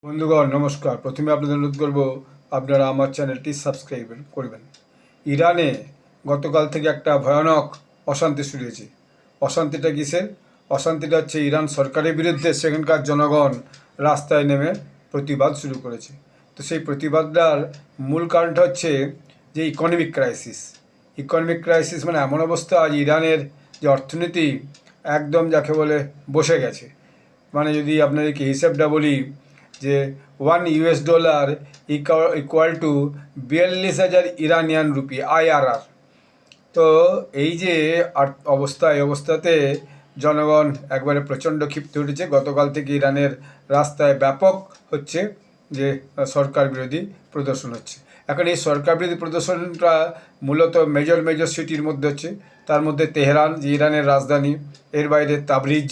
বন্ধুগণ নমস্কার। প্রথমে আপনাদের অনুরোধ করব আপনারা আমার চ্যানেলটি সাবস্ক্রাইব করবেন। ইরানে গতকাল থেকে একটা ভয়ানক অশান্তি শুরু হয়েছে। অশান্তিটা কিসের? অশান্তিটা হচ্ছে ইরান সরকারের বিরুদ্ধে সেখানকার জনগণ রাস্তায় নেমে প্রতিবাদ শুরু করেছে। তো সেই প্রতিবাদটার মূল কারণটা হচ্ছে যে ইকোনমিক ক্রাইসিস মানে এমন অবস্থা আজ ইরানের যে অর্থনীতি একদম যাকে বলে বসে গেছে। মানে যদি আপনাদেরকে হিসেবটা বলি যে $1 equal to 42,000 Iranian rupee IRR। তো এই যে এই অবস্থাতে জনগণ একবারে প্রচণ্ড ক্ষিপ্ত উঠেছে। গতকাল থেকে ইরানের রাস্তায় ব্যাপক হচ্ছে যে সরকার বিরোধী প্রদর্শন হচ্ছে। এখন এই সরকার বিরোধী প্রদর্শনটা মূলত মেজর সিটির মধ্যে হচ্ছে। তার মধ্যে তেহরান যে ইরানের রাজধানী, এর বাইরে তাবরিজ,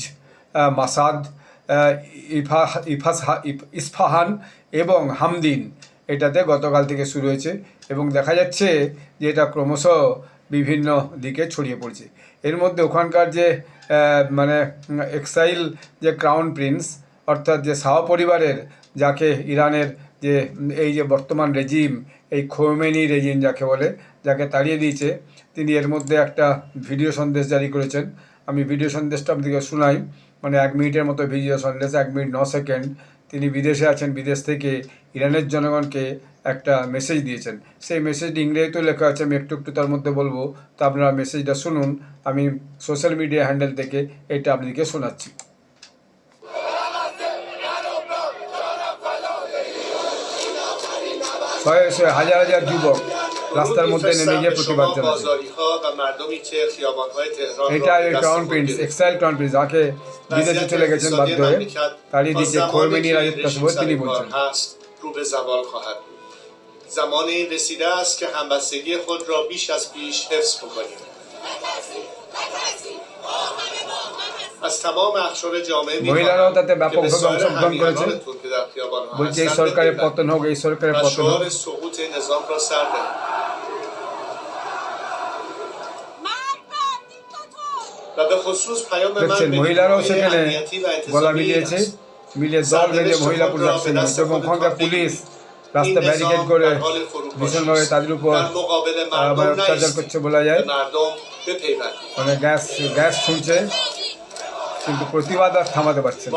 মাসাদ, ইস্পাহান এবং হামদিন এটাতে গতকাল থেকে শুরু হয়েছে এবং দেখা যাচ্ছে যে এটা ক্রমশ বিভিন্ন দিকে ছড়িয়ে পড়ছে। এর মধ্যে ওখানকার যে মানে এক্সাইল যে ক্রাউন প্রিন্স অর্থাৎ যে শাহ পরিবারের, যাকে ইরানের যে এই যে বর্তমান রেজিম, এই খোমেনি রেজিম যাকে বলে, যাকে তাড়িয়ে দিয়েছে, তিনি এর মধ্যে একটা ভিডিও সন্দেশ জারি করেছেন। আমি ভিডিও সন্দেশটা আপনাদেরকে শোনাই। মানে 1 মিনিটের মতো ভিডিও সন্দেশ, 1 মিনিট 9 সেকেন্ড। তিনি বিদেশে আছেন, বিদেশ থেকে ইরানের জনগণকে একটা মেসেজ দিয়েছেন। সেই মেসেজটি ইংরেজিতেও লেখা আছে, আমি একটু তার মধ্যে বলবো। তো আপনারা মেসেজটা শুনুন। আমি সোশ্যাল মিডিয়া হ্যান্ডেল থেকে এটা আপনাদেরকে শোনাচ্ছি। শয়ে শয়ে হাজার হাজার যুবক রাস্তার মধ্যে নেমে গিয়ে প্রতিবাদ জানাচ্ছে। এটা crown Prince, exile crown Prince, যাকে বিদেশে চলে গেছেন বাধ্য হয়ে, তাড়িয়ে দিয়েছে খোমেনি রাজত্ব সময়, তিনি বলছেন زمانی رسیده است که همبستگی خود را بیش از پیش حفظ بکنیم. از تمام اقشار جامعه মহিলারাও তাতে ব্যাপকভাবে অংশগ্রহণ করেছে। বলছে এই সরকারের পতন হোক, এই সরকারের পতন হোক। سقوط نظام را سر دهیم. و به خصوص پیام من به মহিলারাও সেখানে গলা মিলিয়েছে, মিলিয়ে দল বেঁধে মহিলা প্রোটেকশন নিয়েছে এবং ওখানকার পুলিশ রাস্তা ব্যারিকেড করে ভীষণভাবে তাদের উপর অত্যাচার করছে বলা যায়। মানে গ্যাস ছুঁড়ছে, কিন্তু প্রতিবাদ আর থামাতে পারছে না,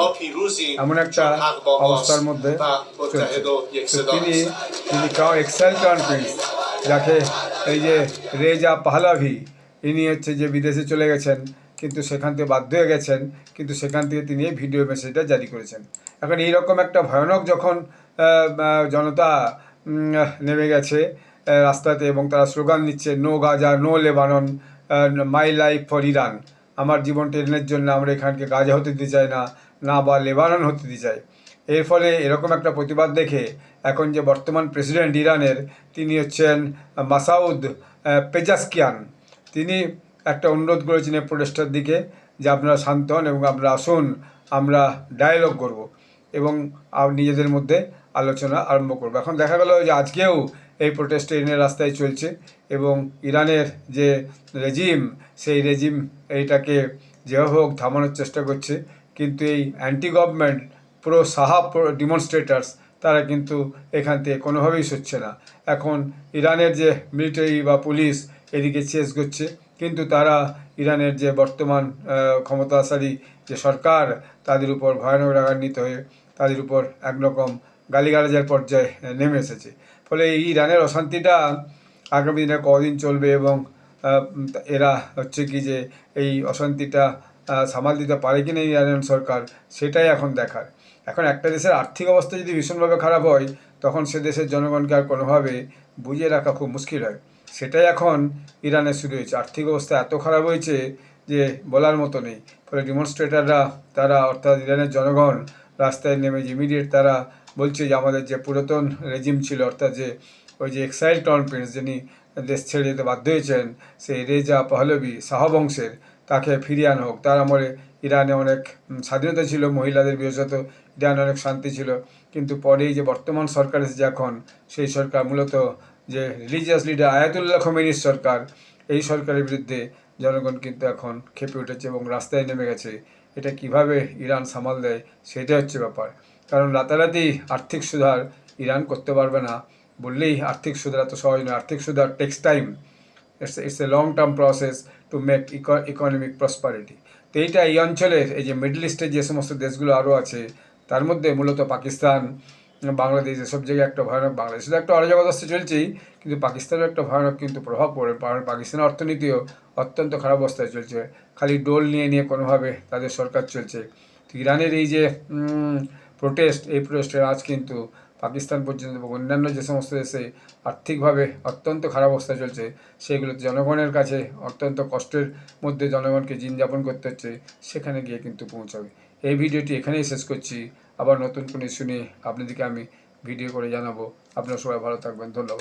এমন একটা অবস্থার মধ্যে চলছে। তিনি এক্সাইল ক্রাউন প্রিন্স, যাকে এই যে রেজা পাহলাভি, ইনি হচ্ছে যে বিদেশে চলে গেছেন, কিন্তু সেখান থেকে বাধ্য হয়ে গেছেন, কিন্তু সেখান থেকে তিনি এই ভিডিও মেসেজটা জারি করেছেন। এখন এইরকম একটা ভয়ানক যখন জনতা নেমে গেছে রাস্তাতে এবং তারা স্লোগান দিচ্ছে, no Gaza, no Lebanon, my life for Iran, আমার জীবনটা ইরানের জন্য, আমরা এখানকে গাজা হতে দিতে চাই না, না বা লেবানন হতে দিতে চাই। এর ফলে এরকম একটা প্রতিবাদ দেখে এখন যে বর্তমান প্রেসিডেন্ট ইরানের, তিনি হচ্ছেন মাসাউদ পেজাশকিয়ান, তিনি একটা অনুরোধ করেছেন এই প্রোটেস্টের দিকে যে আপনারা শান্ত হন এবং আপনারা আসুন, আমরা ডায়ালগ করব এবং নিজেদের মধ্যে আলোচনা আরম্ভ করবো। এখন দেখা গেল যে আজকেও এই প্রোটেস্টে ইরানের রাস্তায় চলছে এবং ইরানের যে রেজিম, সেই রেজিম এইটাকে যেভাবে হোক থামানোর চেষ্টা করছে, কিন্তু এই অ্যান্টি গভর্নমেন্ট প্রো সাহা ডিমনস্ট্রেটার্স, তারা কিন্তু এখান থেকে কোনোভাবেই সরছে না। এখন ইরানের যে মিলিটারি বা পুলিশ এদিকে চেস করছে, কিন্তু তারা ইরানের যে বর্তমান ক্ষমতাশালী যে সরকার, তাদের উপর ভয়ানক রাগান্বিত হয়ে তাদের উপর একরকম গালিগালাজের পর্যায়ে নেমে এসেছে। ফলে এই ইরানের অশান্তিটা আগামী দিনে কদিন চলবে এবং এরা হচ্ছে কি যে এই অশান্তিটা সামাল দিতে পারে কি না ইরান সরকার, সেটাই এখন দেখার। এখন একটা দেশের আর্থিক অবস্থা যদি ভীষণভাবে খারাপ হয়, তখন সে দেশের জনগণকে আর কোনোভাবে বুঝিয়ে রাখা খুব মুশকিল হয়। সেটাই এখন ইরানে শুরু হয়েছে। আর্থিক অবস্থা এত খারাপ হয়েছে যে বলার মতো নেই। ফলে ডিমনস্ট্রেটাররা, তারা অর্থাৎ ইরানের জনগণ রাস্তায় নেমে ইমিডিয়েট তারা বলছে যে আমাদের যে পুরাতন রেজিম ছিল, অর্থাৎ যে ওই যে এক্সাইল ক্রাউন প্রিন্স, যিনি দেশ ছেড়ে যেতে বাধ্য হয়েছেন, সেই রেজা পাহলভি শাহ বংশের, তাকে ফিরিয়ে আনা হোক। তার আমলে ইরানে অনেক স্বাধীনতা ছিল, মহিলাদের বিশেষত ইরানে অনেক শান্তি ছিল, কিন্তু পরেই যে বর্তমান সরকার এসেছে এখন, সেই সরকার মূলত যে রিলিজিয়াস লিডার আয়াতুল্লাহ খোমেনির সরকার, এই সরকারের বিরুদ্ধে জনগণ কিন্তু এখন ক্ষেপে উঠেছে এবং রাস্তায় নেমে গেছে। এটা কিভাবে ইরান সামাল দেয়, সেটা হচ্ছে ব্যাপার। কারণ রাতারাতি আর্থিক সুধার ইরান করতে পারবে না, বললেই আর্থিক সুধার এত সহজ নয়। আর্থিক সুধার takes time, it's a long term process to make economic prosperity. তো এইটা এই অঞ্চলের, এই যে মিডল ইস্টের যে সমস্ত দেশগুলো আরও আছে, তার মধ্যে মূলত পাকিস্তান, বাংলাদেশ, এসব জায়গায় একটা ভয়ানক, বাংলাদেশে তো একটা অরাজকতা চলছেই, কিন্তু পাকিস্তানেও একটা ভয়ানক কিন্তু প্রভাব পড়ে। পাকিস্তানের অর্থনীতিও অত্যন্ত খারাপ অবস্থায় চলছে, খালি ডোল নিয়ে নিয়ে কোনোভাবে তাদের সরকার চলছে। তো ইরানের এই যে প্রোটেস্ট, এই প্রোটেস্টের আজ কিন্তু পাকিস্তান পর্যন্ত এবং অন্যান্য যে সমস্ত দেশে আর্থিকভাবে অত্যন্ত খারাপ অবস্থা চলছে, সেগুলোতে জনগণের কাছে অত্যন্ত কষ্টের মধ্যে জনগণকে জীবনযাপন করতে হচ্ছে, সেখানে গিয়ে কিন্তু পৌঁছাবে। এই ভিডিওটি এখানেই শেষ করছি। আবার নতুন কোনো ইস্যু নিয়ে আপনাদেরকে আমি ভিডিও করে জানাবো। আপনারা সবাই ভালো থাকবেন, ধন্যবাদ।